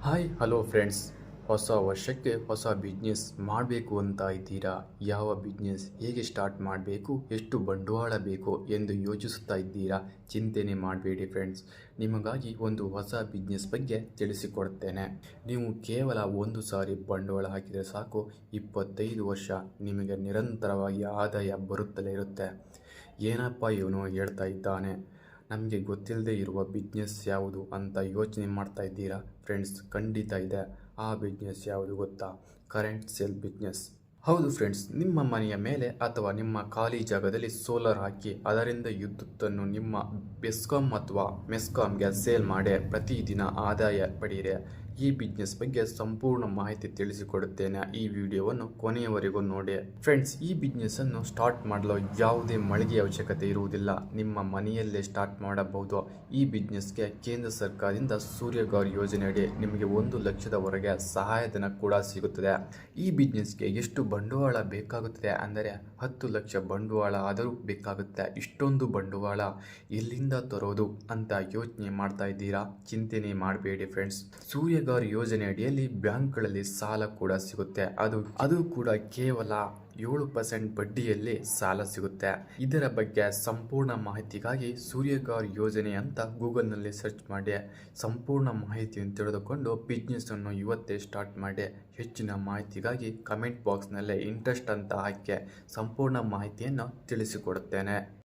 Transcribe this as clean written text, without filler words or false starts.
Hi hello friends. ಹೊಸ ವರ್ಷಕ್ಕೆ ಹೊಸ ಬಿಸ್ನೆಸ್ ಮಾಡಬೇಕು ಅಂತ ಇದ್ದೀರಾ? ಯಾವ ಬಿಸ್ನೆಸ್ ಹೇಗೆ ಸ್ಟಾರ್ಟ್ ಮಾಡಬೇಕು, ಎಷ್ಟು ಬಂಡವಾಳ ಬೇಕು ಎಂದು ಯೋಚಿಸುತ್ತಾ ಇದ್ದೀರಾ? ಚಿಂತೆನೆ ಮಾಡಬೇಡಿ ಫ್ರೆಂಡ್ಸ್, ನಿಮಗಾಗಿ ಒಂದು ಹೊಸ ಬಿಸ್ನೆಸ್ ಬಗ್ಗೆ ತಿಳಿಸಿಕೊಡ್ತೇನೆ. ನೀವು ಕೇವಲ ಒಂದು ಸಾರಿ ಬಂಡವಾಳ ಹಾಕಿದರೆ ಸಾಕು, 25 ವರ್ಷ ನಿಮಗೆ ನಿರಂತರವಾಗಿ ಆದಾಯ ಬರುತ್ತಲೇ ಇರುತ್ತೆ. ಏನಪ್ಪ ಇವನು ಹೇಳ್ತಾ ಇದ್ದಾನೆ, ನಮಗೆ ಗೊತ್ತಿಲ್ಲದೆ ಇರುವ ಬಿಸ್ನೆಸ್ ಯಾವುದು ಅಂತ ಯೋಚನೆ ಮಾಡ್ತಾ ಇದ್ದೀರಾ? ಫ್ರೆಂಡ್ಸ್, ಖಂಡಿತ ಇದೆ. ಆ ಬಿಸ್ನೆಸ್ ಯಾವುದು ಗೊತ್ತಾ? Current sale business. ಹೌದು ಫ್ರೆಂಡ್ಸ್, ನಿಮ್ಮ ಮನೆಯ ಮೇಲೆ ಅಥವಾ ನಿಮ್ಮ ಖಾಲಿ ಜಾಗದಲ್ಲಿ ಸೋಲಾರ್ ಹಾಕಿ ಅದರಿಂದ ವಿದ್ಯುತ್ತನ್ನು ನಿಮ್ಮ ಬೆಸ್ಕಾಂ ಅಥವಾ ಮೆಸ್ಕಾಂಗೆ ಸೇಲ್ ಮಾಡಿ ಪ್ರತಿದಿನ ಆದಾಯ ಪಡೆಯಿರಿ. ಈ ಬಿಸ್ನೆಸ್ ಬಗ್ಗೆ ಸಂಪೂರ್ಣ ಮಾಹಿತಿ ತಿಳಿಸಿಕೊಡುತ್ತೇನೆ. ಈ ವಿಡಿಯೋವನ್ನು ಕೊನೆಯವರೆಗೂ ನೋಡಿ. ಫ್ರೆಂಡ್ಸ್, ಈ ಬಿಸ್ನೆಸ್ ಅನ್ನು ಸ್ಟಾರ್ಟ್ ಮಾಡಲು ಯಾವುದೇ ಮಳಿಗೆ ಅವಶ್ಯಕತೆ ಇರುವುದಿಲ್ಲ. ನಿಮ್ಮ ಮನೆಯಲ್ಲೇ ಸ್ಟಾರ್ಟ್ ಮಾಡಬಹುದು. ಈ ಬಿಸ್ನೆಸ್ಗೆ ಕೇಂದ್ರ ಸರ್ಕಾರದಿಂದ ಸೂರ್ಯಘರ್ ಯೋಜನೆಯಡಿ ನಿಮಗೆ 1 ಲಕ್ಷದವರೆಗೆ ಸಹಾಯಧನ ಕೂಡ ಸಿಗುತ್ತದೆ. ಈ ಬಿಸ್ನೆಸ್ಗೆ ಎಷ್ಟು ಬಂಡವಾಳ ಬೇಕಾಗುತ್ತದೆ ಅಂದರೆ 10 ಲಕ್ಷ ಬಂಡವಾಳ ಆದರೂ ಬೇಕಾಗುತ್ತೆ. ಇಷ್ಟೊಂದು ಬಂಡವಾಳ ಎಲ್ಲಿಂದ ತರೋದು ಅಂತ ಯೋಚನೆ ಮಾಡ್ತಾ ಇದ್ದೀರಾ? ಚಿಂತೆನೆ ಮಾಡಬೇಡಿ ಫ್ರೆಂಡ್ಸ್. ಸೂರ್ಯಘರ್ ಯೋಜನೆ ಅಡಿಯಲ್ಲಿ ಬ್ಯಾಂಕ್ಗಳಲ್ಲಿ ಸಾಲ ಕೂಡ ಸಿಗುತ್ತೆ. ಅದು ಕೂಡ ಕೇವಲ 7% ಬಡ್ಡಿಯಲ್ಲಿ ಸಾಲ ಸಿಗುತ್ತೆ. ಇದರ ಬಗ್ಗೆ ಸಂಪೂರ್ಣ ಮಾಹಿತಿಗಾಗಿ ಸೂರ್ಯಘರ್ ಯೋಜನೆ ಅಂತ ಗೂಗಲ್ನಲ್ಲಿ ಸರ್ಚ್ ಮಾಡಿ ಸಂಪೂರ್ಣ ಮಾಹಿತಿಯನ್ನು ತಿಳಿದುಕೊಂಡು ಬಿಸ್ನೆಸ್ ಅನ್ನು ಇವತ್ತೇ ಸ್ಟಾರ್ಟ್ ಮಾಡಿ. ಹೆಚ್ಚಿನ ಮಾಹಿತಿಗಾಗಿ ಕಮೆಂಟ್ ಬಾಕ್ಸ್ನಲ್ಲಿ ಇಂಟ್ರೆಸ್ಟ್ ಅಂತ ಹಾಕಿ ಸಂಪೂರ್ಣ ಮಾಹಿತಿಯನ್ನು ತಿಳಿಸಿಕೊಡುತ್ತೇನೆ.